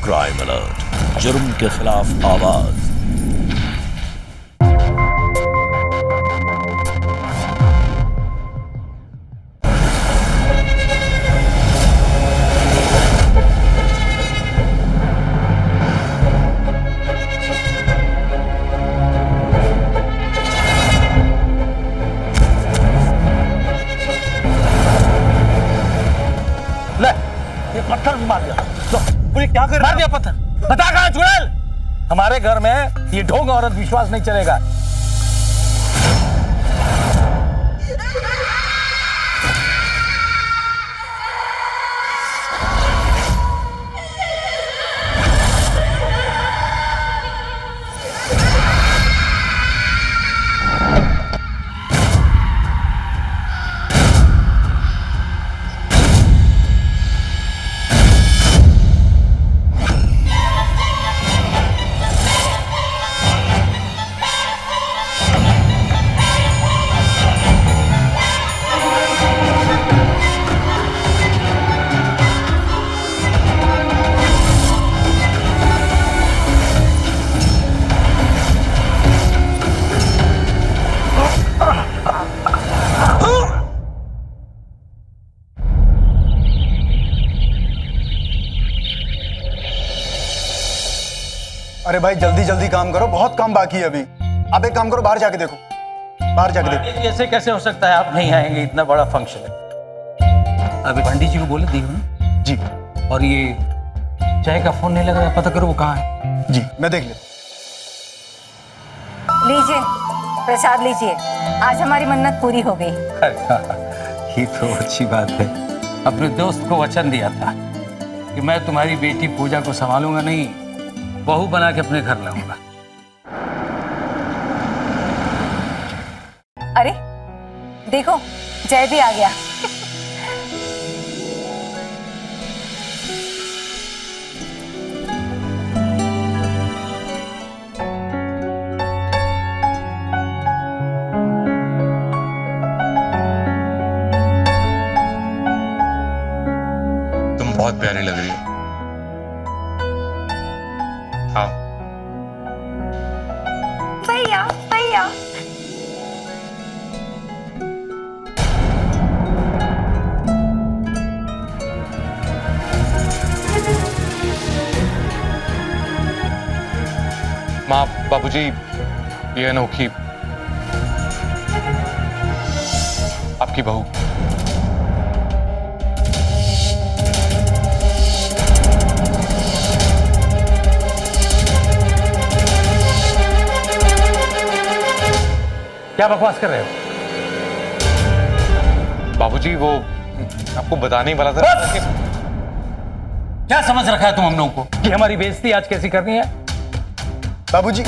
Crime alert, जुर्म के खिलाफ आवाज। पत्थर मार दिया। तो पुलिस क्या कर? मार दिया पत्थर। बता कहां चुड़ैल? हमारे घर में ये ढोंग औरत विश्वास नहीं चलेगा। अरे भाई जल्दी जल्दी काम करो, बहुत काम बाकी है अभी। आप एक काम करो, बाहर जाके देखो, बाहर जाके देखो। ऐसे कैसे हो सकता है? आप नहीं आएंगे, इतना बड़ा फंक्शन है। अभी पंडित जी को बोले दी हूँ जी। और ये चाय का फोन नहीं लग रहा है, पता करो वो कहाँ है। जी मैं देख लेता। लीजिए प्रसाद लीजिए, आज हमारी मन्नत पूरी हो गई। ये तो अच्छी बात है। अपने दोस्त को वचन दिया था कि मैं तुम्हारी बेटी पूजा को संभालूंगा, नहीं बहू बना के अपने घर लाऊंगा। अरे देखो जय भी आ गया। तुम बहुत प्यारी लग रही हो। हाँ भैया भैया। माँ बाबूजी, ये अनोखी आपकी बहू। क्या बकवास कर रहे हो? बाबूजी वो आपको बताने ही वाला था कि... क्या समझ रखा है तुम हम लोगों को कि हमारी बेइज्जती आज कैसी करनी है? बाबूजी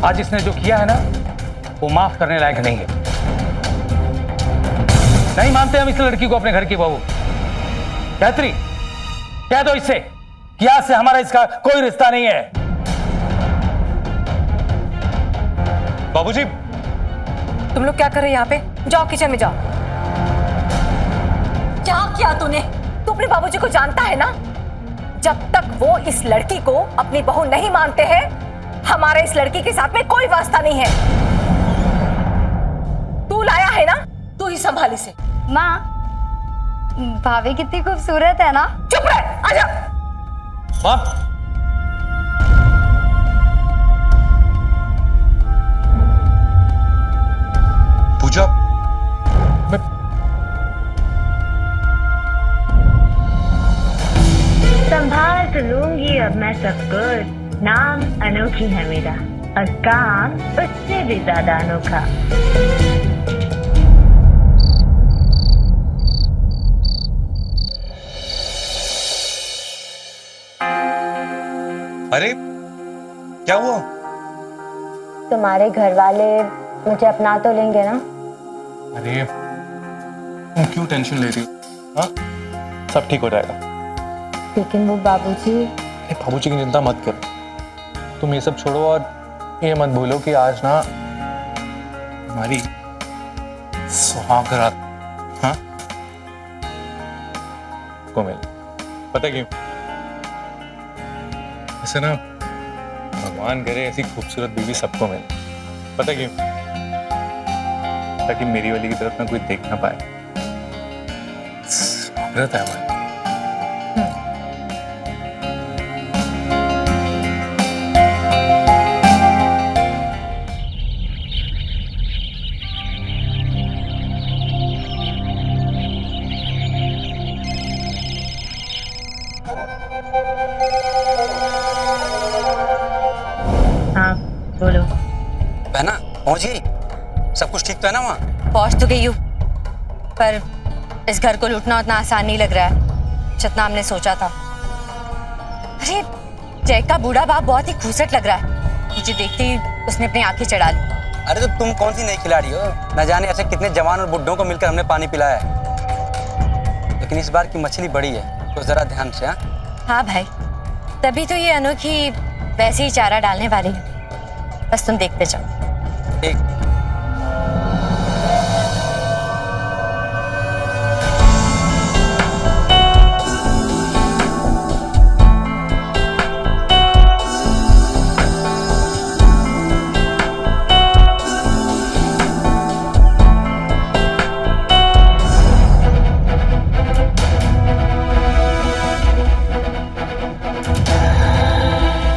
आज इसने जो किया है ना, वो माफ करने लायक नहीं है। नहीं मानते हम इस लड़की को अपने घर की बहू। गायत्री कह दो इससे कि आज से हमारा इसका कोई रिश्ता नहीं है। बाबूजी तुम लोग क्या कर रहे हो यहाँ पे? जाओ किचन में जाओ। क्या किया तूने? तू अपने बाबूजी को जानता है ना? जब तक वो इस लड़की को अपनी बहू नहीं मानते हैं, हमारे इस लड़की के साथ में कोई वास्ता नहीं है। तू लाया है ना, तू ही संभाल इसे। माँ, भाभी कितनी खूबसूरत है ना? चुप रह, आजा। माँ पूजा, मैं संभाल तो लूंगी अब मैं सब कुछ। नाम अनोखी है मेरा और काम उससे भी ज्यादा अनोखा। अरे क्या हुआ? तुम्हारे घर वाले मुझे अपना तो लेंगे ना? अरे तुम क्यों टेंशन ले रही हो? हाँ सब ठीक हो जाएगा। लेकिन वो बाबूजी। बाबूजी की चिंता मत करो, तुम ये सब छोड़ो और ये मत भूलो कि आज ना हमारी सुहागरात हाँ को मिल। पता क्यों? ऐसे ना भगवान करे ऐसी खूबसूरत बीवी सबको मिले। पता क्यों? ताकि मेरी वाली की तरफ ना कोई देख ना पाए। नफरत है हमारी। हाँ बोलो। बहना पहुंची? सब कुछ ठीक तो है ना वहाँ? पहुंच तो गई हूँ, पर इस घर को लूटना उतना आसान नहीं लग रहा है जितना हमने सोचा था। अरे जय का बूढ़ा बाप बहुत ही खूसट लग रहा है। मुझे देखते ही उसने अपनी आंखें चढ़ा ली। अरे तो तुम कौन सी नई खिलाड़ी हो? न जाने ऐसे कितने जवान और बुड्ढों को मिलकर हमने पानी पिलाया है। लेकिन इस बार की मछली बड़ी है, तो जरा ध्यान से। हाँ भाई, तभी तो ये अनोखी वैसे ही चारा डालने वाली है। बस तुम देखते जाओ। ठीक।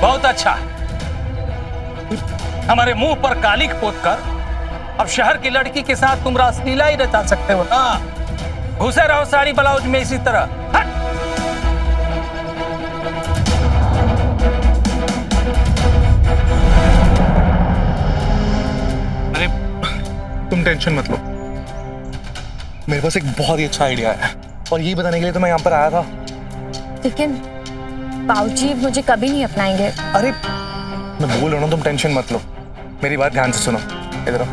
बहुत अच्छा। हमारे मुंह पर कालिक पोतकर अब शहर की लड़की के साथ तुम रासलीला ही रचा सकते हो ना। घुसे रहो साड़ी ब्लाउज में इसी तरह। हट! अरे तुम टेंशन मत लो, मेरे पास एक बहुत ही अच्छा आइडिया है और यही बताने के लिए तो मैं यहाँ पर आया था। लेकिन बाबूजी मुझे कभी नहीं अपनाएंगे। अरे मैं बोल रहा हूँ, तुम टेंशन मत लो, मेरी बात ध्यान से सुनो। इधर आओ।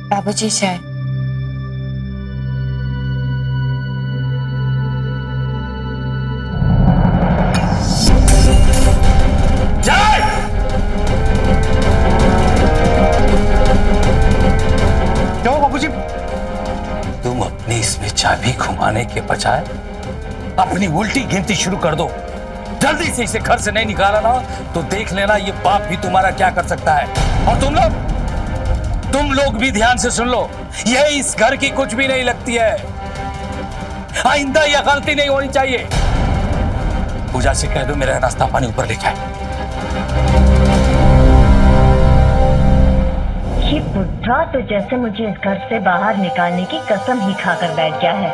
बाबूजी चाय। क्यों बाबूजी? तुम अपनी इसमें चाबी घुमाने के बजाय अपनी उल्टी गिनती शुरू कर दो। जल्दी से इसे घर से नहीं निकाला ना तो देख लेना ये बाप भी तुम्हारा क्या कर सकता है। और तुम लोग भी ध्यान से सुन लो, यह इस घर की कुछ भी नहीं लगती है। आइंदा यह गलती नहीं होनी चाहिए। पूजा से कह दो मेरा नाश्ता पानी ऊपर लेके आए। ये बुढ़ा तो जैसे मुझे इस घर से बाहर निकालने की कसम ही खाकर बैठ गया है।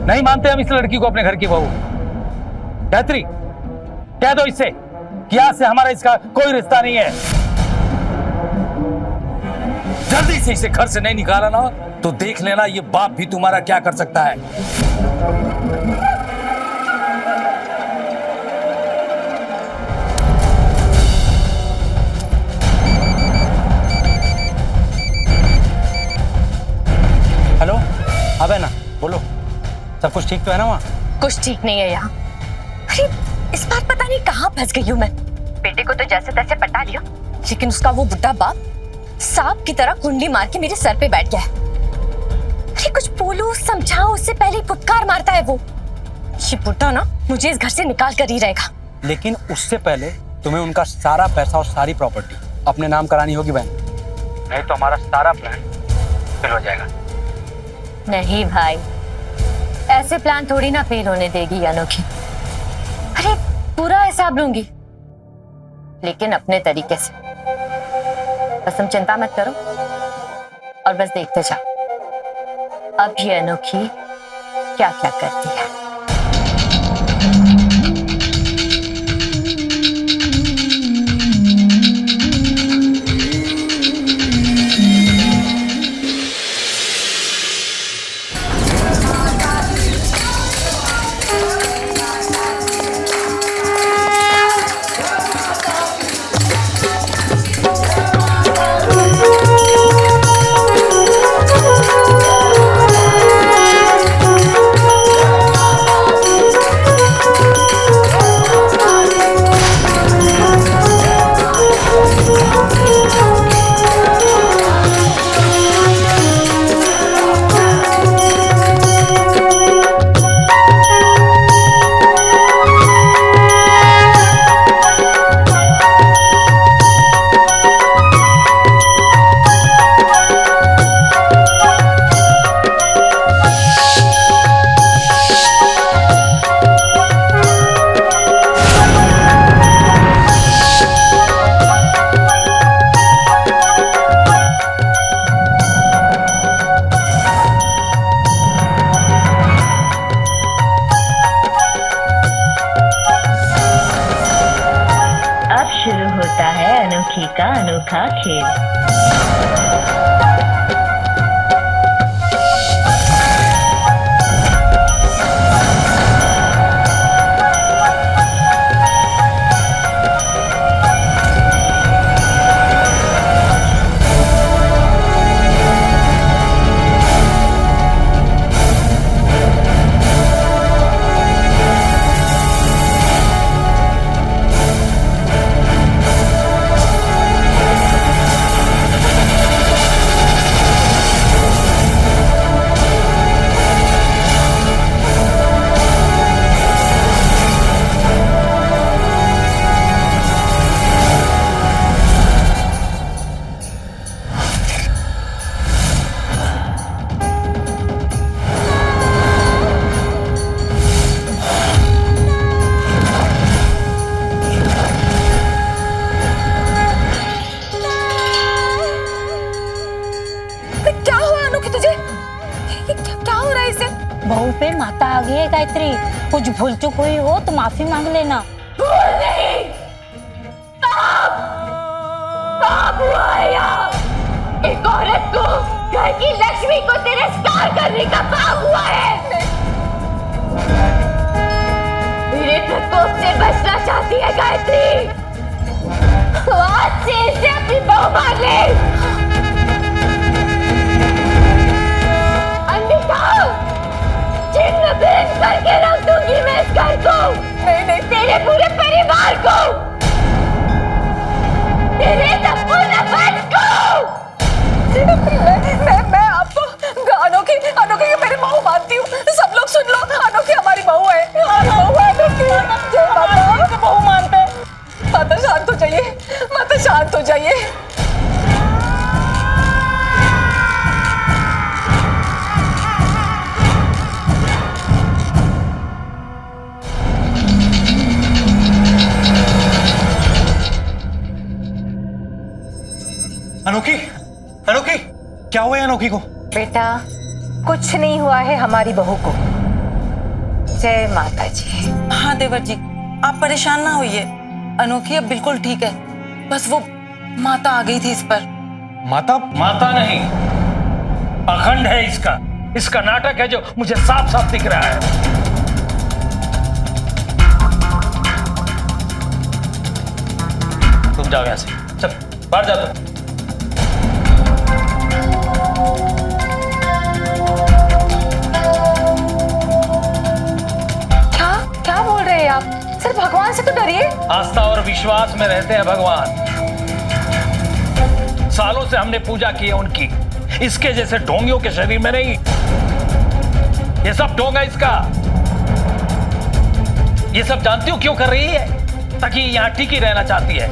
नहीं मानते हम इस लड़की को अपने घर की बहू। गायत्री, कह दो इससे कि आज से हमारा इसका कोई रिश्ता नहीं है। जल्दी से इसे घर से नहीं निकाला ना तो देख लेना ये बाप भी तुम्हारा क्या कर सकता है। हेलो, हाँ बहना बोलो, सब कुछ ठीक तो है ना वहाँ? कुछ ठीक नहीं है यहाँ। अरे इस बार पता नहीं कहाँ फंस गई हूँ मैं। बेटे को तो जैसे तैसे पटा लिया, लेकिन उसका वो बुढ़ा बाप सांप की तरह कुंडली मार के मेरे सर पे बैठ गया है। अरे कुछ बोलो, समझाओ, उससे पहले ही फुटकार मारता है वो। ये बुढ़ा ना मुझे इस घर से निकाल कर ही रहेगा। लेकिन उससे पहले तुम्हें उनका सारा पैसा और सारी प्रॉपर्टी अपने नाम करानी होगी बहन, नहीं तो हमारा सारा प्लान फेल हो जाएगा। नहीं भाई, ऐसे प्लान थोड़ी ना फेल होने देगी अनोखी। अरे पूरा हिसाब लूंगी, लेकिन अपने तरीके से। बस तुम चिंता मत करो और बस देखते जाओ अब ये अनोखी क्या क्या करती है। अनोखा खेल। क्या हुआ अनोखी तुझे? क्या हो रहा है इसे? बहू पे माता आ गई है गायत्री, कुछ भूल चूक हुई हो तो माफी मांग लेना। भूल नहीं, पाप हुआ है यहाँ। एक औरत को, घर की लक्ष्मी को तिरस्कार करने का पाप हुआ है। मेरे प्रकोप से बचना चाहती है गायत्री, आज से इसे अपनी बहू मान ले। छिन्न भिन्न करके रख दूंगी मैं इस घर को, नहीं तेरे पूरे परिवार को, तेरे संपूर्ण वंश को। मैं आपको अनोखी मेरी बहू मानती हूँ। सब लोग सुन लो, अनोखी हमारी बहू है, हमारी बहू है अनोखी। जय माता, बहू मानते हैं। माता शांत हो जाइए, माता शांत हो जाइए। अनोखी, अनोखी, क्या हुआ है अनोखी को? बेटा, कुछ नहीं हुआ है हमारी बहू को। जय माता जी। हाँ देवर जी, आप परेशान ना होइए, अनोखी अब बिल्कुल ठीक है। बस वो माता आ गई थी इस पर। माता? माता नहीं, अखंड है इसका नाटक है जो मुझे साफ साफ दिख रहा है। तुम जाओ यहां से, चल बाहर जा तुम। क्या बोल रहे हैं आप? सर भगवान से तो डरिए। आस्था और विश्वास में रहते हैं भगवान। सालों से हमने पूजा की है उनकी, इसके जैसे ढोंगियों के शरीर में नहीं। ये सब ढोंगा इसका। ये सब जानती हूं क्यों कर रही है? ताकि यहां टिकी रहना चाहती है,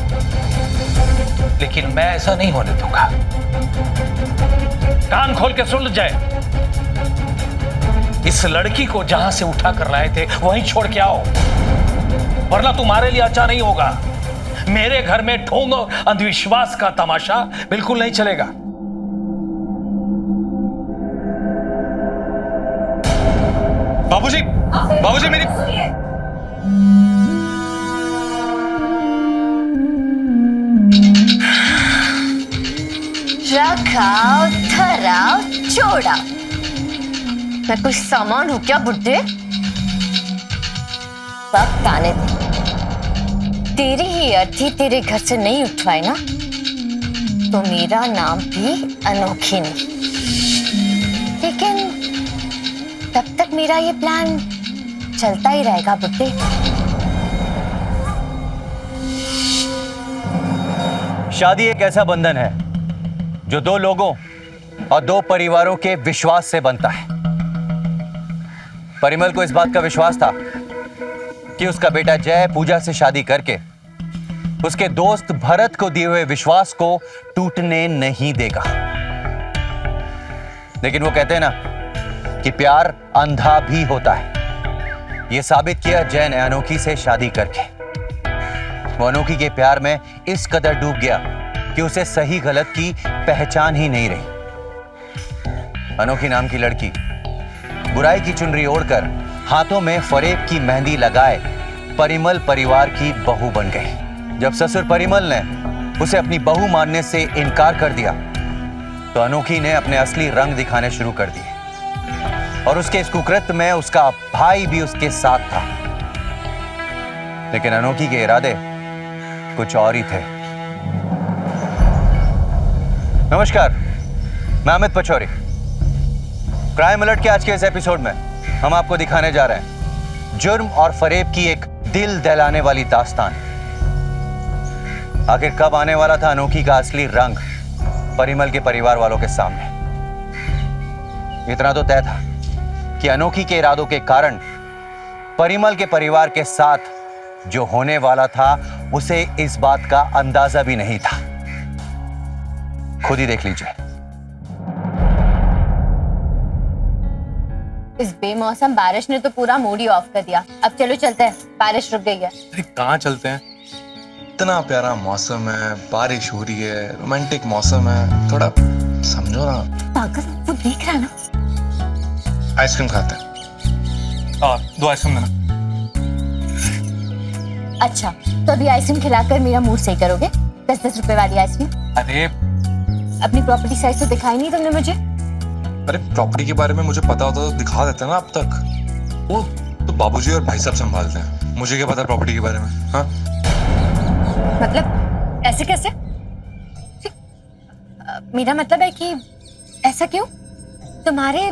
लेकिन मैं ऐसा नहीं होने दूंगा। कान खोल के सुन जाए, इस लड़की को जहां से उठा कर लाए थे वहीं छोड़ के आओ, वरना तुम्हारे लिए अच्छा नहीं होगा। मेरे घर में ढोंग और अंधविश्वास का तमाशा बिल्कुल नहीं चलेगा। बाबूजी, बाबूजी मेरी रखाओ, धराओ, छोड़ाओ। मैं कुछ सामान हूं क्या बुड्ढे? वक्त आने दे। तेरी ही अर्थी तेरे घर से नहीं उठवाए ना, तो मेरा नाम भी अनोखी नहीं। लेकिन तब तक मेरा ये प्लान चलता ही रहेगा बुड्ढे। शादी एक ऐसा बंधन है जो दो लोगों और दो परिवारों के विश्वास से बनता है। परिमल को इस बात का विश्वास था कि उसका बेटा जय पूजा से शादी करके उसके दोस्त भरत को दिए हुए विश्वास को टूटने नहीं देगा। लेकिन वो कहते हैं ना कि प्यार अंधा भी होता है। यह साबित किया जय ने अनोखी से शादी करके। वो अनोखी के प्यार में इस कदर डूब गया कि उसे सही गलत की पहचान ही नहीं रही। अनोखी नाम की लड़की बुराई की चुनरी ओढ़कर हाथों में फरेब की मेहंदी लगाए परिमल परिवार की बहू बन गई। जब ससुर परिमल ने उसे अपनी बहू मानने से इनकार कर दिया तो अनोखी ने अपने असली रंग दिखाने शुरू कर दिए और उसके इस कुकृत्य में उसका भाई भी उसके साथ था। लेकिन अनोखी के इरादे कुछ और ही थे। नमस्कार, मैं अमित पचौरी। क्राइम अलर्ट के आज के इस एपिसोड में हम आपको दिखाने जा रहे हैं जुर्म और फरेब की एक दिल दहलाने वाली दास्तान। आखिर कब आने वाला था अनोखी का असली रंग परिमल के परिवार वालों के सामने? इतना तो तय था कि अनोखी के इरादों के कारण परिमल के परिवार के साथ जो होने वाला था उसे इस बात का अंदाजा भी नहीं था। खुद ही देख लीजिए। इस बेमौसम बारिश ने तो पूरा मूड ही ऑफ कर दिया। अब चलो चलते हैं, बारिश रुक गई है। अरे कहाँ चलते हैं? इतना प्यारा मौसम है, बारिश हो रही है, रोमांटिक मौसम है, थोड़ा समझो ना। पागल, वो देख रहा है ना। आइसक्रीम खाते हैं। और 2 आइसक्रीम देना। अच्छा, तो अभी आइसक्रीम खिलाकर मेरा मूड सही करोगे? 10-10 रुपए वाली आइसक्रीम। अरे अपनी प्रॉपर्टी साइज तो दिखाई नहीं तुमने मुझे। अरे प्रॉपर्टी के बारे में मुझे पता होता तो दिखा देते ना अब तक। वो तो बाबूजी और भाई साहब संभालते हैं, मुझे क्या पता प्रॉपर्टी के बारे में। हाँ मतलब ऐसे कैसे? मेरा मतलब है कि ऐसा क्यों? तुम्हारी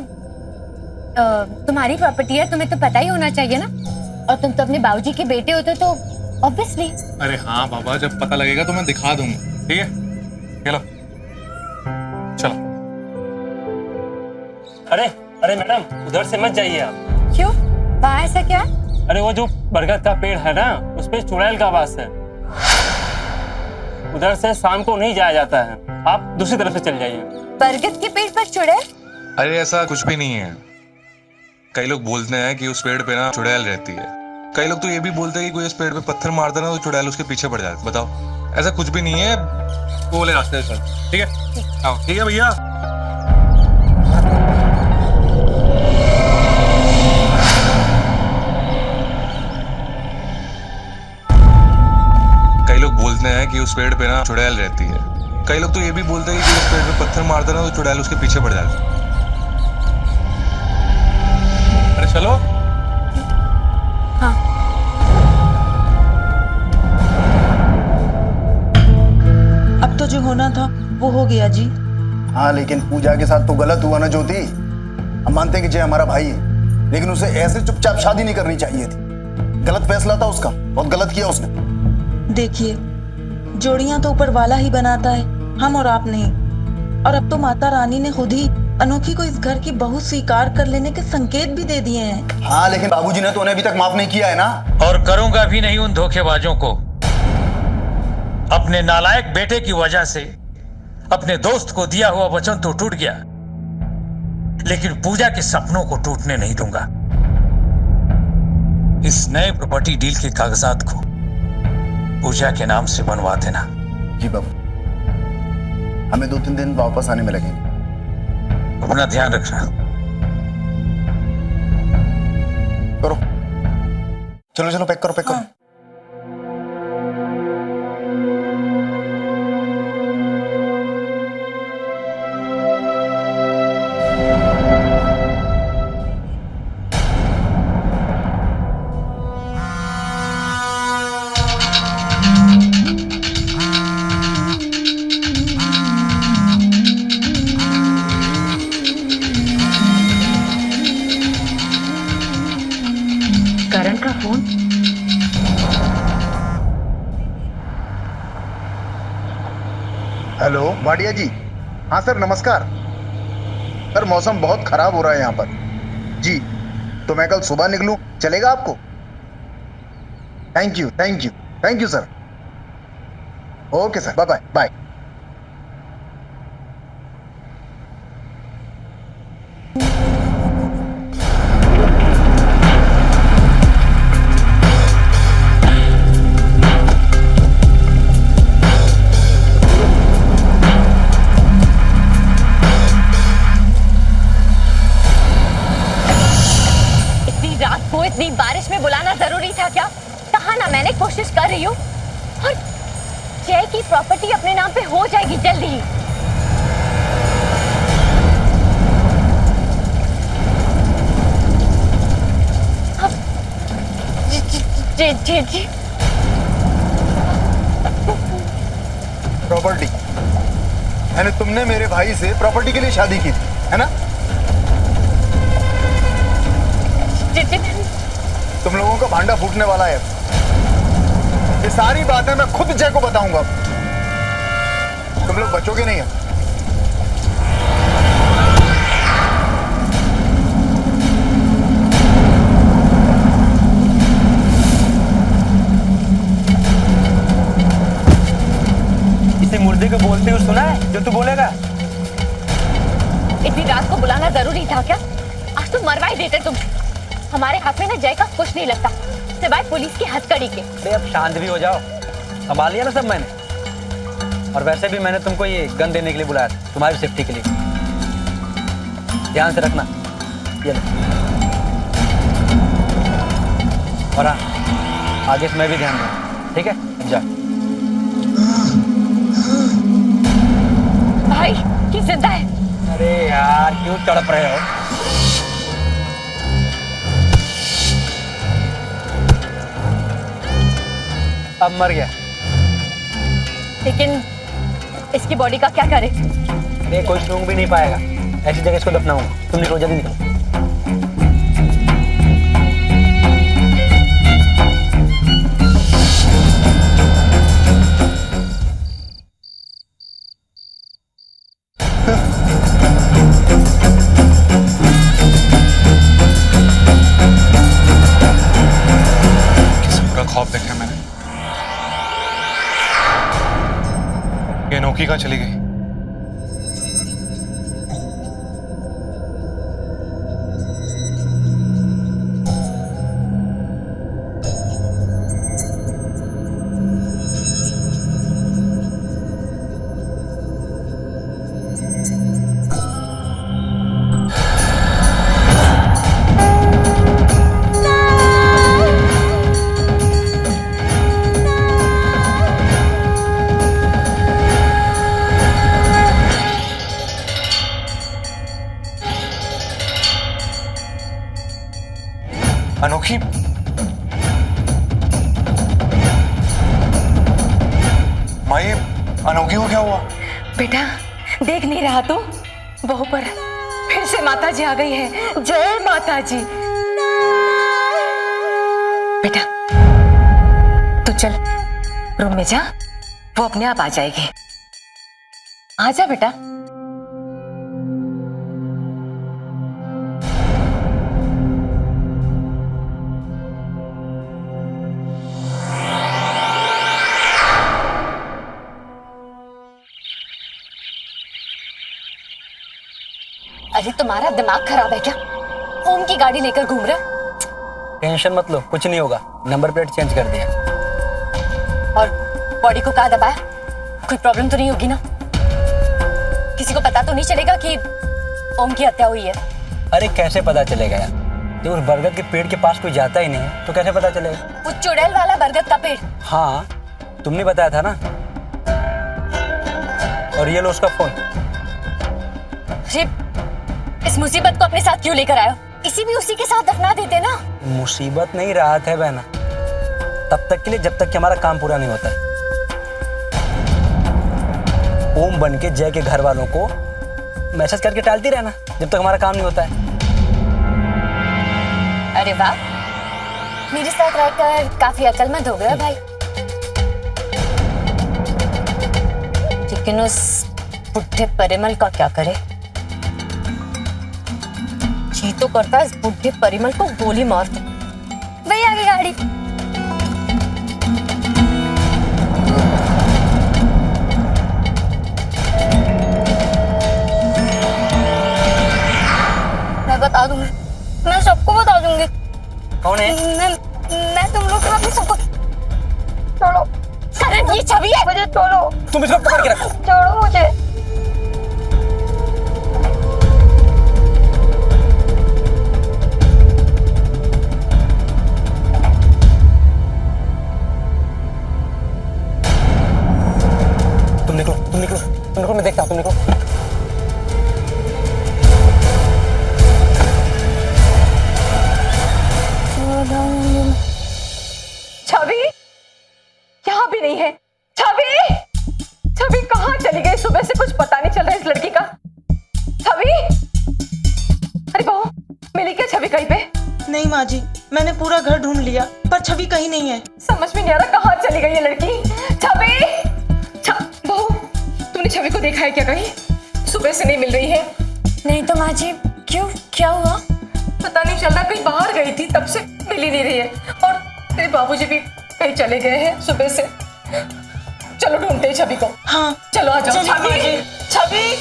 प्रॉपर्टी है, तुम्हें तो पता ही होना चाहिए ना। और तुम तो अपने बाबूजी के बेटे होते तो ऑब्वियसली। अरे हाँ बाबा, जब पता लगेगा तो मैं दिखा दूंगा, ठीक है? चलो चलो। अरे मैडम, उधर से मत जाइए आप। क्यों? वहाँ ऐसा क्या है? अरे वो जो बरगद का पेड़ है ना, उस पे चुड़ैल का वास है। उधर से शाम को नहीं जाया जाता है, आप दूसरी तरफ से चल जाइए। बरगद के पेड़ पर चुड़ैल? अरे ऐसा कुछ भी नहीं है। कई लोग बोलते हैं कि उस पेड़ पे ना चुड़ैल रहती है। कई लोग तो ये भी बोलते हैं कि कोई उस पेड़ पे पत्थर मारता ना तो चुड़ैल उसके पीछे पड़ जाती है। बताओ, ऐसा कुछ भी नहीं है। वो वाले रास्ते से चल, ठीक है? आओ, ठीक है भैया। कई लोग बोलते हैं कि उस पेड़ पे ना चुड़ैल रहती है। कई लोग तो ये भी बोलते हैं कि उस पेड़ पे पत्थर मारता ना तो चुड़ैल उसके पीछे पड़ जाती है। अरे चलो। हाँ। अब तो जो होना था वो हो गया जी। हाँ, लेकिन पूजा के साथ तो गलत हुआ ना ज्योति। हम मानते हैं कि जय हमारा भाई है, लेकिन उसे ऐसे चुपचाप शादी नहीं करनी चाहिए थी। गलत फैसला था उसका, बहुत गलत किया उसने। देखिए, जोड़ियां तो ऊपर वाला ही बनाता है, हम और आप नहीं। और अब तो माता रानी ने खुद ही अनोखी को इस घर की बहू स्वीकार कर लेने के संकेत भी दे दिए हैं। हाँ, लेकिन बाबूजी ने तो उन्हें अभी तक माफ नहीं किया है ना। और करूंगा भी नहीं उन धोखेबाजों को। अपने नालायक बेटे की वजह से अपने दोस्त को दिया हुआ वचन तो टूट गया, लेकिन पूजा के सपनों को टूटने नहीं दूंगा। इस नए प्रॉपर्टी डील के कागजात को पूजा के नाम से बनवा देना। जी बाबू, हमें 2-3 दिन वापस आने में लगेंगे। अपना ध्यान रखना। करो, चलो चलो, पैक करो, पैक करो। करण का फोन। हेलो वाडिया जी। हाँ सर, नमस्कार। सर, मौसम बहुत खराब हो रहा है यहाँ पर जी, तो मैं कल सुबह निकलूं, चलेगा आपको? Thank you, thank you, thank you sir. Okay sir, bye bye bye. इतनी बारिश में बुलाना जरूरी था क्या? कहा ना मैंने कोशिश कर रही हूँ। और जय की प्रॉपर्टी जी जी जी। प्रॉपर्टी, यानी तुमने मेरे भाई से प्रॉपर्टी के लिए शादी की थी, है ना? जी जी। तुम लोगों का भांडा फूटने वाला है। ये सारी बातें मैं खुद जय को बताऊंगा। तुम लोग बचोगे नहीं है। इसे मुर्दे को बोलते हुए सुना है जो तू बोलेगा? इतनी रात को बुलाना जरूरी था क्या? आज तो मरवा ही देते तुम। हमारे हाथ में ना जय का कुछ नहीं लगता सिवाय पुलिस की हथकड़ी के। अरे अब शांत भी हो जाओ, संभाल लिया ना सब मैंने। और वैसे भी मैंने तुमको ये गन देने के लिए बुलाया था, तुम्हारी सेफ्टी के लिए। ध्यान से रखना। ये लो। और हाँ, आगे से मैं भी ध्यान दूँ, ठीक है? अब जा। भाई ये जिंदा है। अरे यार क्यों तड़प रहे हो? अब मर गया। लेकिन इसकी बॉडी का क्या करे? ये कोई सूंघ भी नहीं पाएगा। ऐसी जगह इसको दफनाऊंगा। तुम निकलो, जल्दी निकलो। ख्वाब देखा मैंने। ये अनोखी कहाँ चली गई? अनोखी, माई, अनोखी को क्या हुआ? बेटा देख नहीं रहा तू? बहू पर फिर से माता जी आ गई है। जय माता जी। बेटा तू चल रूम में जा, वो अपने आप आ जाएगी। आ जा बेटा। अरे तुम्हारा दिमाग खराब है क्या? ओम की गाड़ी लेकर घूम रहे? टेंशन मत लो, कुछ नहीं होगा। नंबर प्लेट चेंज कर दिया। और बॉडी को कहाँ दबाया? कोई प्रॉब्लम तो नहीं होगी ना? किसी को पता तो नहीं चलेगा कि ओम की हत्या हुई है? अरे कैसे पता चलेगा यार? जब उस बरगद के पेड़ के पास कोई जाता ही नहीं है तो कैसे पता चलेगा? वो चुड़ैल वाला बरगद का पेड़? हाँ, तुमने बताया था ना। और ये लो उसका फोन। इस मुसीबत को अपने साथ क्यों लेकर आए हो? इसी भी उसी के साथ दफना देते ना। मुसीबत नहीं, राहत है बहना। तब तक के लिए जब तक कि हमारा काम पूरा नहीं होता है। ओम बन के जय के घर वालों को मैसेज करके टालती रहना जब तक हमारा काम नहीं होता है। अरे वाह, मेरे साथ रहकर काफी अक्लमंद हो गया भाई। लेकिन उस बुढ़े परिमल का क्या करे? जी तो करता है इस बुढ़े परिमल को गोली मार दे। वही आ गई गाड़ी। मैं बता दूंगी, मैं सबको बता दूंगी। कौन है? मैं तुम लोग को सबको छोड़ो। सर ये छवि है। मुझे छोड़ो। तुम इसको पकड़ के रखो। छोड़ो मुझे। तुम निकलो, मैं देखता हूँ। तुम निकलो। छवि यहाँ भी नहीं है। छवि, छवि कहाँ चली गई? सुबह से कुछ पता नहीं चल रहा है इस लड़की का। छवि, अरे बहू मिली क्या छवि कहीं पे? नहीं माँ जी, मैंने पूरा घर ढूंढ लिया पर छवि कहीं नहीं है। समझ में नहीं आ रहा कहाँ चली गई ये लड़की। छवि, बहू तुमने छवि को देखा है क्या कहीं? सुबह से नहीं मिल रही है। नहीं तो माँ जी, क्यों, क्या हुआ? पता नहीं चल रहा, कहीं बाहर गई थी तब से मिल ही नहीं रही है। और तेरे बाबूजी भी कहीं चले गए हैं सुबह से। चलो ढूंढते हैं छवि को। हाँ चलो आ जाओ। छवि, छवि।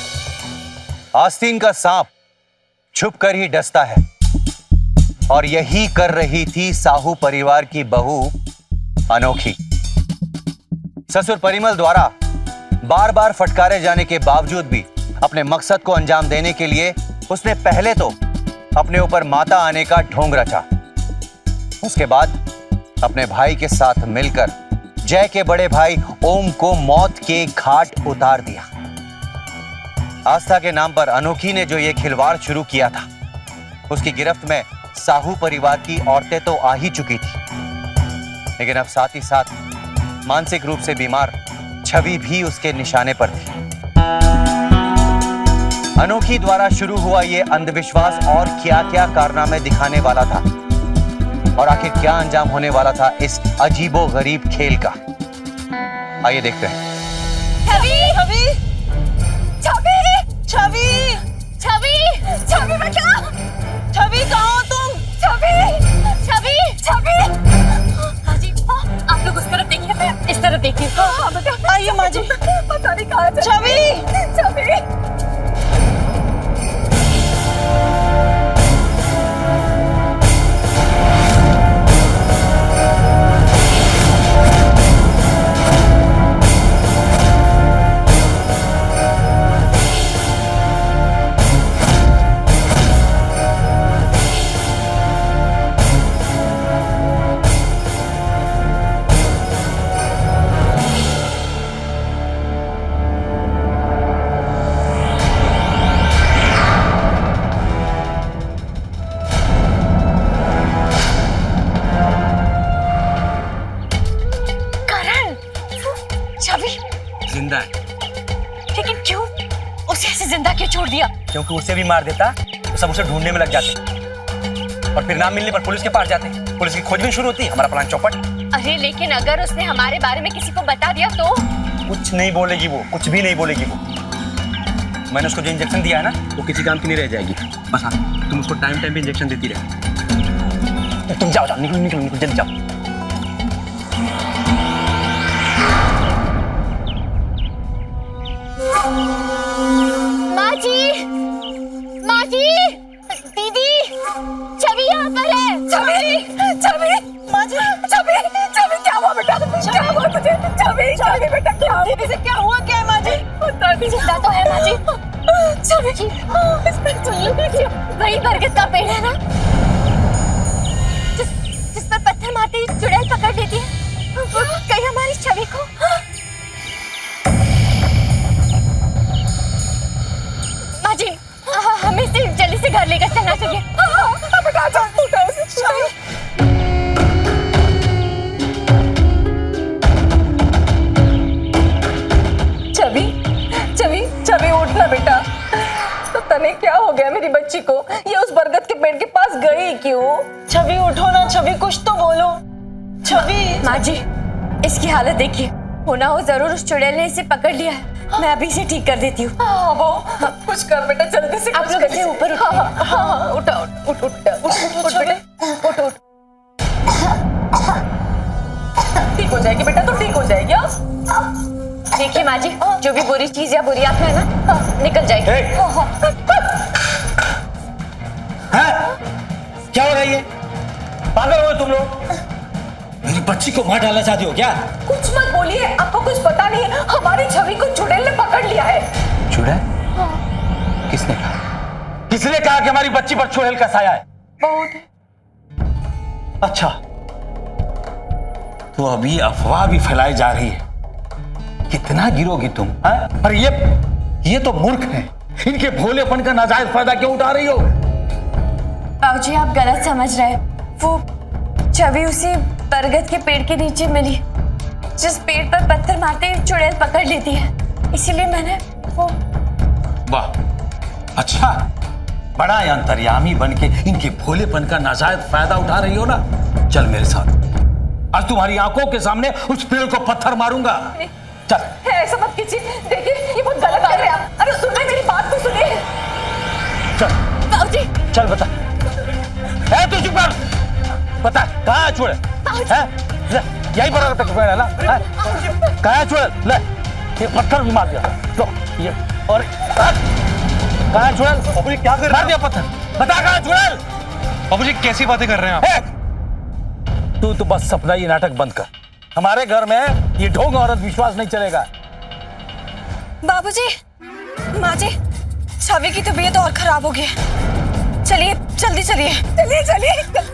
आस्तीन का सांप छुप कर ही डसता है और यही कर रही थी साहू परिवार की बहू अनोखी। ससुर परिमल द्वारा बार बार फटकारे जाने के बावजूद भी अपने मकसद को अंजाम देने के लिए उसने पहले तो अपने ऊपर माता आने का ढोंग रचा, उसके बाद अपने भाई के साथ मिलकर जय के बड़े भाई ओम को मौत के घाट उतार दिया। आस्था के नाम पर अनोखी ने जो ये खिलवाड़ शुरू किया था, उसकी गिरफ्त में साहू परिवार की औरतें तो आ ही चुकी थी, लेकिन अब साथ ही साथ मानसिक रूप से बीमार छवि भी उसके निशाने पर थी। अनोखी द्वारा शुरू हुआ ये अंधविश्वास और क्या क्या कारनामे दिखाने वाला था और आखिर क्या अंजाम होने वाला था इस अजीबो गरीब खेल का, आइए देखते हैं। छवि, छवि, छवि, छवि, छवि, छवि बेटा, छवि कहाँ हो तुम? छवि, छवि, छवि। माँ जी, आप लोग उस तरफ देखिए, मैं इस तरफ देखती हूँ। हाँ बेटा, आइए माँ जी। पता नहीं कहाँ छवि, छवि। जिंदा है। लेकिन क्यों? उसे ऐसे जिंदा क्यों छोड़ दिया? क्योंकि उसे भी मार देता तो सब उसे ढूंढने में लग जाते और फिर ना मिलने पर पुलिस के पास जाते, पुलिस की खोजबीन शुरू होती, हमारा प्लान चौपट। अरे लेकिन अगर उसने हमारे बारे में किसी को बता दिया तो? कुछ नहीं बोलेगी वो, कुछ भी नहीं बोलेगी वो। मैंने उसको जो इंजेक्शन दिया है ना, वो किसी काम की नहीं रह जाएगी। बस हाँ, तुम उसको टाइम टाइम पे इंजेक्शन देती रहे। तुम जाओ, निकलो निकलो निकलो, जल्दी जाओ। माँ जी, माँ जी, दीदी, छवि यहाँ पर है। छवि, छवि, माँ जी, छवि, छवि क्या हुआ बेटा? क्या हुआ तुझे? छवि, छवि बेटा क्या हुआ? इसे क्या हुआ? क्या है माँ जी? पता नहीं। जिंदा तो है माँ जी। छवि जी, वही बरगद का पेड़ है ना, जिस पर पत्थर मारते ही चुड़ैल पकड़ लेती है। कहीं हमारी छवि को? माँ जी, हमें इसे जल्दी से घर लेकर चलना चाहिए। बेटा जा, उठा उसे। छवि, छवि, छवि उठना बेटा। तो तने क्या हो गया मेरी बच्ची को? ये उस बरगद के पेड़ के पास गई क्यों? छवि उठो ना, छवि कुछ तो बोलो। छवि। माँ जी, इसकी हालत देखिए, होना हो जरूर उस चुड़ैल ने इसे पकड़ लिया है। मैं अभी इसे ठीक कर देती हूँ। हाँ वो कुछ कर बेटा, जल्दी से। आप लोग इसे ऊपर उठाओ। हाँ, उठा उठ उठ उठ बेटा, उठ उठ। ठीक हो जाएगी बेटा, तो ठीक हो जाएगी। देखिए माँ जी, जो भी बुरी चीज या बुरी आत्मा है ना, निकल जाएगी। क्या हो रहा है ये? पागल हो तुम लोग? मेरी बच्ची को मार डालना चाहती हो क्या? कुछ मत बोलिए, आपको कुछ पता नहीं है। हमारी छवि को चुड़ैल ने पकड़ लिया है। चुड़ैल? किसने कहा? किसने कहा कि हमारी बच्ची पर चुड़ैल का साया है? बहुत। अच्छा, तो अभी अफवाह भी फैलाई जा रही है। कितना गिरोगी तुम? पर ये तो मूर्ख हैं। इनके भोलेपन का नाजायज फायदा क्यों उठा रही हो? बाबूजी, आप गलत समझ रहे हैं। वो छवि उसी बरगद के पेड़ के नीचे मिली, जिस पेड़ पर पत्थर मारते ही चुड़ैल पकड़ लेती है, इसीलिए मैंने वो। वाह, अच्छा, बड़ा अंतर्यामी बन के इनके भोलेपन का नाजायज फायदा उठा रही हो ना। चल मेरे साथ, आज तुम्हारी आंखों के सामने उस पेड़ को पत्थर मारूंगा। चल। ऐसा मत कीजिए, देखिए ये बहुत गलत कर रहे हैं आप। अरे सुनिए, मेरी बात तो सुनिए। चल बाबूजी, चल बता, है तू चुप कर, बता कहाँ है चुड़ैल? यही पर तक पेड़ है ना? कहाँ है चुड़ैल? ले, ये पत्थर भी मार दिया। लो ये, और कहाँ है चुड़ैल? बाबूजी क्या कर रहे हैं? मार दिया पत्थर, बता कहाँ है चुड़ैल? बाबूजी कैसी बातें कर रहे हैं आप? तू तो बस सपना ये नाटक बंद कर। हमारे घर में ये ढोंग औरत विश्वास नहीं चलेगा। बाबूजी, माँ जी, छवि की तबीयत और खराब हो गई है। चलिए जल्दी चलिए, चलिए चलिए।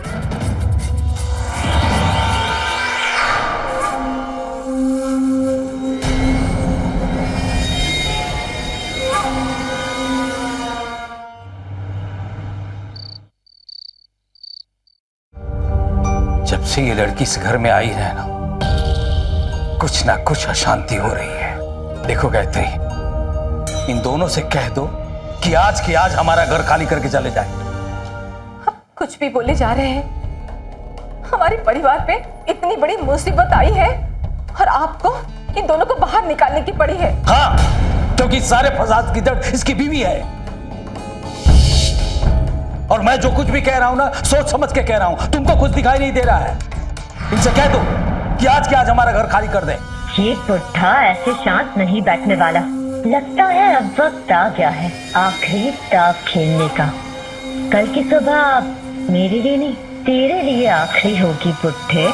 जब से ये लड़की इस घर में आई है ना कुछ अशांति हो रही है। देखो गायत्री, इन दोनों से कह दो कि आज के आज हमारा घर खाली करके चले जाए। आप कुछ भी बोले जा रहे हैं। हमारे परिवार पे इतनी बड़ी मुसीबत आई है और आपको इन दोनों को बाहर निकालने की पड़ी है। हाँ, क्योंकि सारे फसाद की जड़ इसकी बीवी है। और मैं जो कुछ भी कह रहा हूं ना, सोच समझ के कह रहा हूं। तुमको कुछ दिखाई नहीं दे रहा है। इनसे कह दो कि आज के आज हमारा घर खाली कर दे। ये बुढ़ा ऐसे शांत नहीं बैठने वाला। लगता है अब वक्त आ गया है आखिरी दाव खेलने का। कल की सुबह मेरे लिए नहीं, तेरे लिए आखिरी होगी बुढ़े।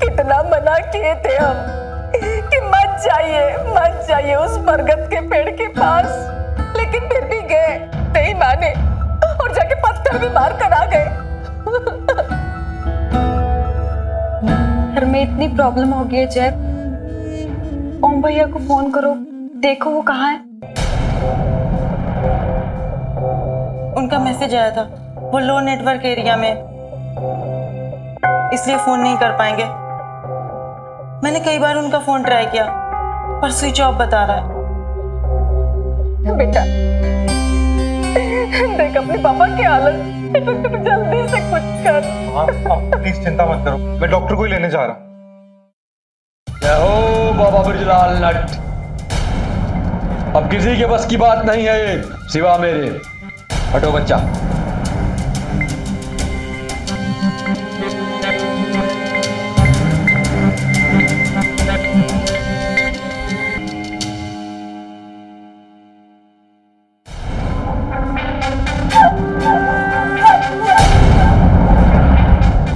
कितना मना किए थे हम कि मत जाइए उस बरगद के पेड़ के पास, लेकिन फिर भी गए, नहीं माने और जाके पत्थर भी मार कर आ गए। घर में इतनी प्रॉब्लम हो गई है जय, ओम भैया को फोन करो, देखो वो कहाँ है। उनका मैसेज आया था, वो लो नेटवर्क एरिया में, इसलिए फोन नहीं कर पाएंगे। मैंने कई बार उनका फोन ट्राई किया पर स्विच ऑफ बता रहा है। बेटा देख अपने पापा की हालत, जल्दी से कुछ कर। आप प्लीज चिंता मत करो, मैं डॉक्टर को ही लेने जा रहा हूँ। जय हो बाबा ब्रजलाल नट। अब किसी के बस की बात नहीं है सिवा मेरे। हटो बच्चा।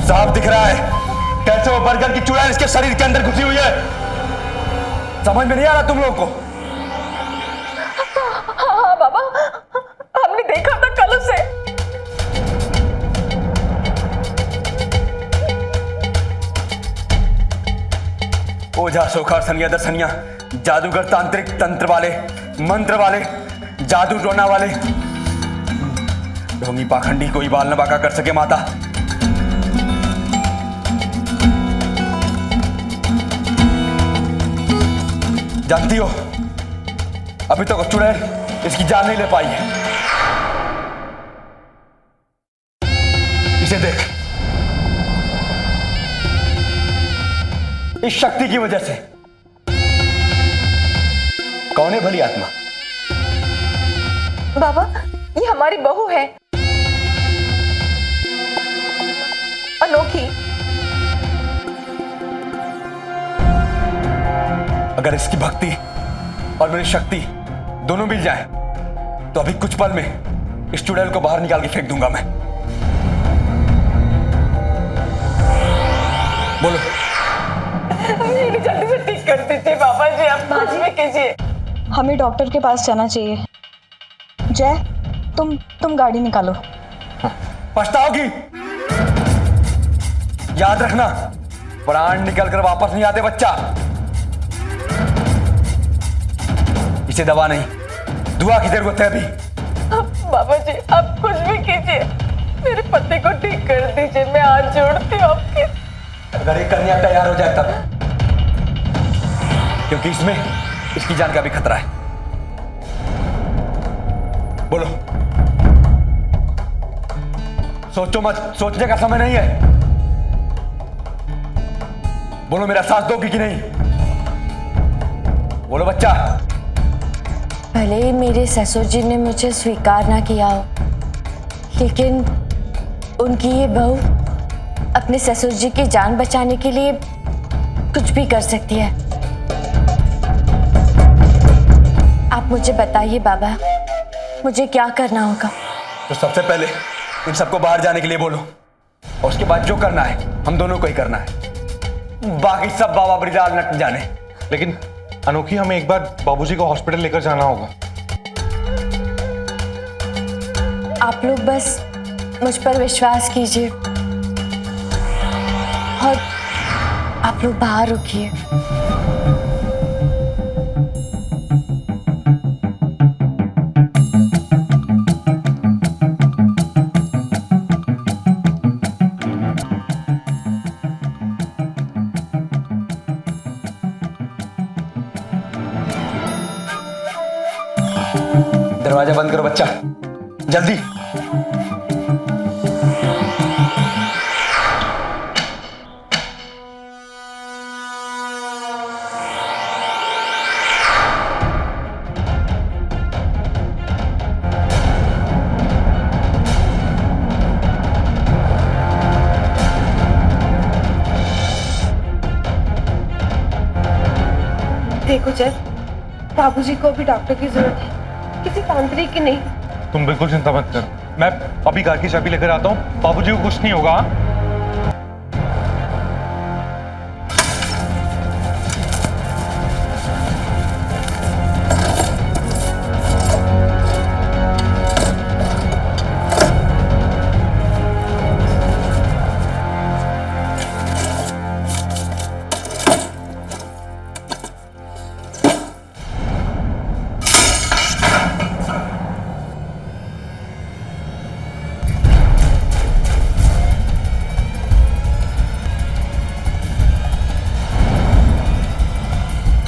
साफ दिख रहा है कैसे वो बर्गर की चुड़ैल इसके शरीर के अंदर घुसी हुई है। समझ में नहीं आ रहा तुम लोगों को? हाँ बाबा, हमने देखा था कल उसे। ओझा सोखार सनिया दर्शनिया, जादूगर तांत्रिक, तंत्र वाले, मंत्र वाले, जादू टोना वाले, ढोंगी पाखंडी कोई बाल न बाका कर सके माता। जानती हो, अभी तक चुड़ैल इसकी जान नहीं ले पाई है। इसे देख, इस शक्ति की वजह से। कौन है भली आत्मा? बाबा, ये हमारी बहू है, अनोखी। अगर इसकी भक्ति और मेरी शक्ति दोनों मिल जाए तो अभी कुछ पल में इस चुड़ैल को बाहर निकाल के फेंक दूंगा मैं। बोलो। मेरी जल्दी से ठीक कर दीजिए बाबा जी, आप कुछ भी कीजिए। हमें डॉक्टर के पास जाना चाहिए। जय, तुम गाड़ी निकालो। पछताओगी। याद रखना, प्राण निकल कर वापस नहीं आते बच्चा। इसे दवा नहीं, दुआ की जरूरत है अभी। बाबा जी, आप कुछ भी कीजिए, मेरे पति को ठीक कर दीजिए, मैं हाथ जोड़ती हूँ आपके। अगर ये कन्या तैयार हो जाए तब, क्योंकि इसमें इसकी जान का भी खतरा है। बोलो। सोचो मत, सोचने का समय नहीं है। बोलो, मेरा साथ दोगी कि नहीं? बोलो बच्चा। भले ही मेरे ससुर जी ने मुझे स्वीकार ना किया हो, लेकिन उनकी ये बहू अपने ससुर जी की जान बचाने के लिए कुछ भी कर सकती है। आप मुझे बताइए बाबा, मुझे क्या करना होगा? तो सबसे पहले इन सबको बाहर जाने के लिए बोलो, और उसके बाद जो करना है हम दोनों को ही करना है। बाकी सब बाबा ब्रिजलाल नट जाने। लेकिन अनोखी, हमें एक बार बाबूजी को हॉस्पिटल लेकर जाना होगा। आप लोग बस मुझ पर विश्वास कीजिए और आप लोग बाहर रुकिए। दरवाजा बंद करो बच्चा, जल्दी। देखो जय, बाबूजी को अभी डॉक्टर की जरूरत है, किसी तांत्रिक की नहीं। तुम बिल्कुल चिंता मत करो, मैं अभी कार की चाबी लेकर आता हूँ। बाबूजी को कुछ नहीं होगा।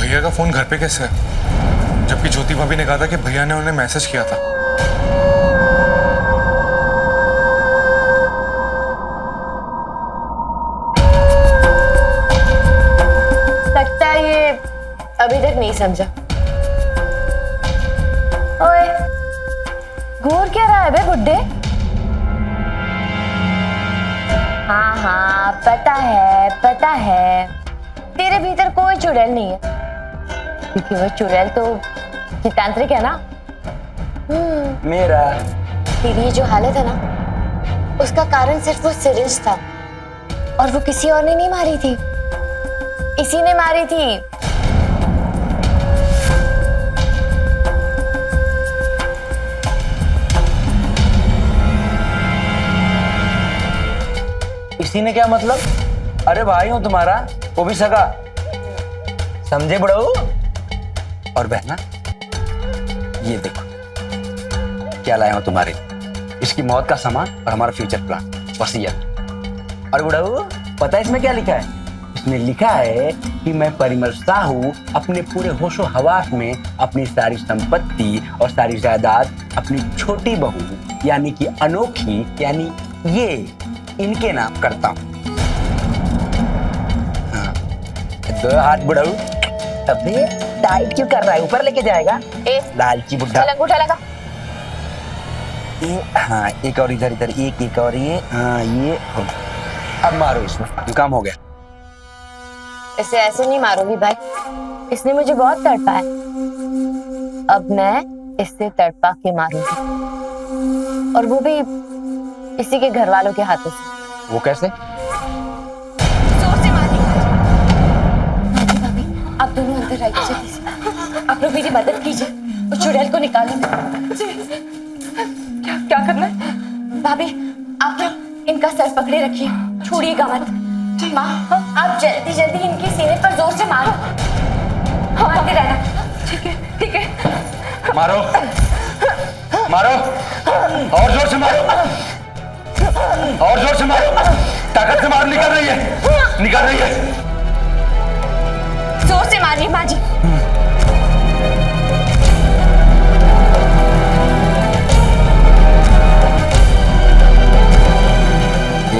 भैया का फोन घर पे कैसे है? जबकि ज्योति भाभी ने कहा था कि भैया ने उन्हें मैसेज किया था। लगता है ये अभी तक नहीं समझा। ओए, घूर क्या रहा है बे बुड्ढे? हाँ हाँ, पता है तेरे भीतर कोई चुड़ैल नहीं है, क्योंकि वो चुड़ैल तो ये तांत्रिक है ना। मेरा तेरी ये जो हालत है ना, उसका कारण सिर्फ वो सिरिंज था, और वो किसी और ने नहीं मारी थी। इसी ने मारी थी। इसी ने क्या मतलब? अरे भाई हूं तुम्हारा, वो भी सगा, समझे बड़ो? और बहना, ये देखो क्या लाया हूं तुम्हारे लिए। इसकी मौत का सामान और हमारा फ्यूचर प्लान, वसीयत। और बड़ो पता है इसमें क्या लिखा है? इसमें लिखा है कि मैं परिमल साहू अपने पूरे होशो हवास में अपनी सारी संपत्ति और सारी जायदाद अपनी छोटी बहू यानी कि अनोखी यानी ये इनके नाम करता हूं। हाँ। 2 हाथ बुढ़ाऊ, अबे टाइट क्यों कर रहा है? ऊपर लेके जाएगा ए लालची बुड्ढा। अंगूठा लगा। हाँ एक और इधर इधर, एक और ये, हाँ ये हो। अब मारो इसमें, जुकाम हो गया। इसे ऐसे नहीं मारोगी भाई, इसने मुझे बहुत तड़पा है। अब मैं इससे तड़पा के मारूंगी, और वो भी इसी के घर वालों के हाथों से। वो कैसे? जोर से मारेंगे। भाभी आप दोनों अंदर आइए जल्दी से। आप लोग मेरी मदद कीजिए और चुड़ैल को निकालेंगे। क्या करना है? भाभी आप लोग इनका सर पकड़े रखिए, छोड़िएगा मत। माँ आप जल्दी जल्दी इनके सीने पर जोर से मारो, मारते रहना। ठीक है। मारो मारो, और जोर से मारो, और जोर से मारो, ताकत से मारो। निकल रही है, निकल रही है। जोर से मारिए माँ जी।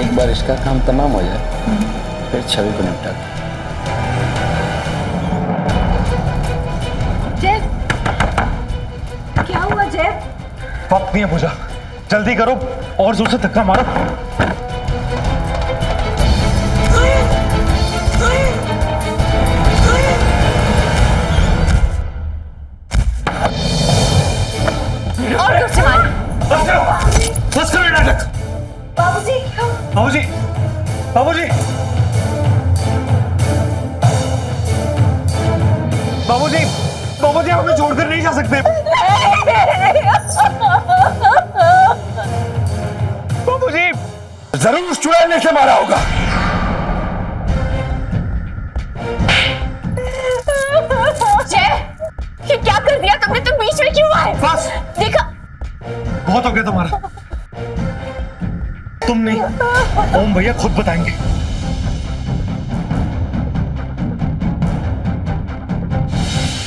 एक बार इसका काम तमाम हो जाए फिर छवि को निपटा दो। जेब, क्या हुआ जेब? वक्त नहीं है पूजा, जल्दी करो और जोर से धक्का मारो। और जोर से मारिए। बस करो नाटक। बाबूजी, बाबूजी, बाबूजी, बाबूजी, बाबूजी हमें छोड़कर नहीं जा सकते। बाबूजी, जरूर उस चुड़ैल ने से मारा होगा। ये क्या कर दिया तुमने? तुम बीच में क्यों आए? बस देखा, बहुत हो गया तुम्हारा। तुम नहीं, ओम भैया खुद बताएंगे।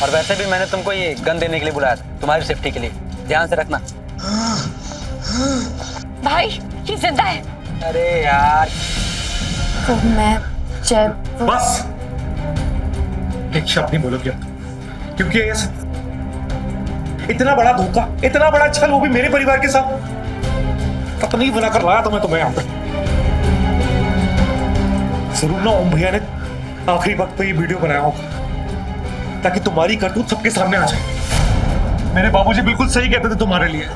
और वैसे भी मैंने तुमको ये गन देने के लिए बुलाया था, तुम्हारी सेफ्टी के लिए। ध्यान से रखना। भाई ये जिंदा है। अरे यार तो मैं जब बस एक शब्द नहीं बोलोगे क्योंकि ये इतना बड़ा धोखा, इतना बड़ा छल, वो भी मेरे परिवार के साथ। पत्नी बनाकर लाया था मैं तुम्हें यहाँ पे। जरूर ना ओम भैया ने आखिरी वक्त पे ये वीडियो बनाया होगा ताकि तुम्हारी करतूत सबके सामने आ जाए। मेरे बाबूजी बिल्कुल सही कहते थे तुम्हारे लिए,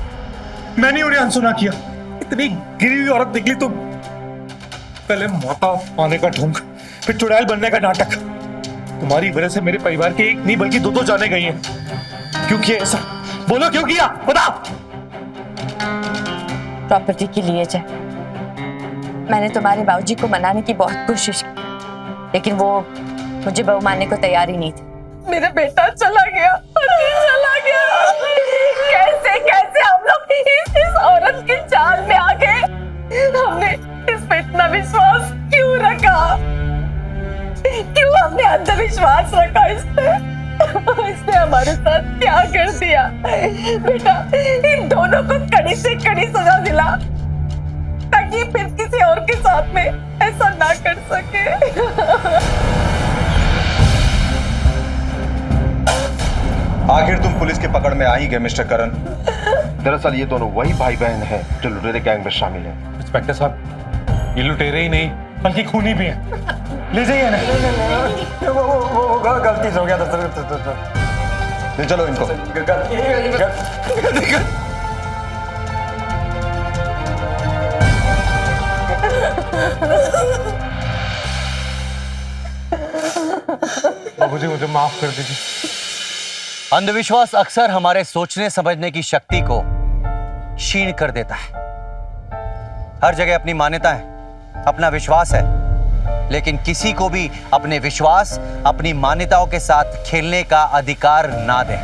मैंने उन्हें अनसुना किया। इतनी गिरी हुई औरत निकली तो पहले माता आने का ढोंग, फिर चुड़ैल बनने का नाटक। तुम्हारी वजह से मेरे परिवार के एक नहीं बल्कि 2 जाने गई हैं। क्यों किया ऐसा? बोलो क्यों किया, बताओ। प्रॉपर्टी के लिए जाए, मैंने तुम्हारे बाबूजी को मनाने की बहुत कोशिश की, लेकिन वो मुझे बहू मानने को तैयार ही नहीं थे। मेरा बेटा चला गया, चला गया। कैसे कैसे हम लोग इस औरत के जाल में आ गए? हमने इस पे इतना विश्वास क्यों रखा? क्यों हमने अंधविश्वास रखा इस पे? इसने हमारे साथ क्या कर दिया? बेटा इन दोनों को कड़ी से कड़ी सजा दिला ताकि फिर किसी और के साथ में ऐसा ना कर सके। आखिर तुम पुलिस की पकड़ में आ ही गए मिस्टर करण। दरअसल ये दोनों वही भाई बहन हैं जो लुटेरे गैंग में शामिल हैं। इंस्पेक्टर साहब, ये लुटेरे ही नहीं बल्कि खूनी भी हैं। ले जाइए ना। वो गलती से हो गया था। ले चलो इनको। बाबूजी मुझे माफ कर दीजिए। अंधविश्वास अक्सर हमारे सोचने समझने की शक्ति को क्षीण कर देता है। हर जगह अपनी मान्यता है, अपना विश्वास है, लेकिन किसी को भी अपने विश्वास, अपनी मान्यताओं के साथ खेलने का अधिकार ना दें।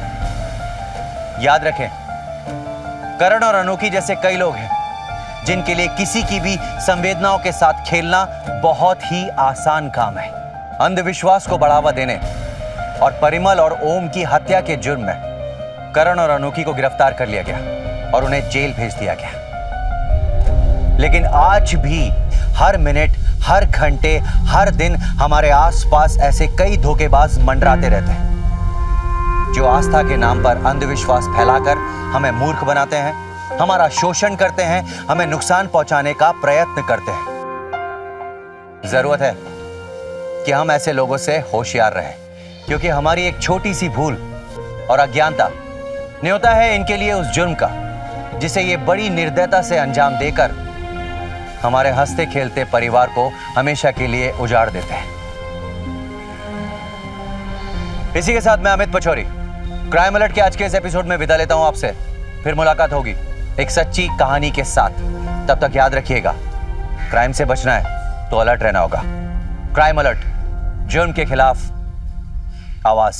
याद रखें, करण और अनोखी जैसे कई लोग हैं जिनके लिए किसी की भी संवेदनाओं के साथ खेलना बहुत ही आसान काम है। अंधविश्वास को बढ़ावा देने और परिमल और ओम की हत्या के जुर्म में करण और अनोखी को गिरफ्तार कर लिया गया और उन्हें जेल भेज दिया गया। लेकिन आज भी हर मिनट, हर घंटे, हर दिन हमारे आसपास ऐसे कई धोखेबाज मंडराते रहते हैं जो आस्था के नाम पर अंधविश्वास फैलाकर हमें मूर्ख बनाते हैं, हमारा शोषण करते हैं, हमें नुकसान पहुंचाने का प्रयत्न करते हैं। जरूरत है कि हम ऐसे लोगों से होशियार रहें, क्योंकि हमारी एक छोटी सी भूल और अज्ञानता न्योता है इनके लिए उस जुर्म का जिसे ये बड़ी निर्दयता से अंजाम देकर हमारे हंसते खेलते परिवार को हमेशा के लिए उजाड़ देते हैं। इसी के साथ मैं अमित पचौरी क्राइम अलर्ट के आज के इस एपिसोड में विदा लेता हूं आपसे। फिर मुलाकात होगी एक सच्ची कहानी के साथ। तब तक याद रखिएगा, क्राइम से बचना है तो अलर्ट रहना होगा। क्राइम अलर्ट, जुर्म के खिलाफ आवाज।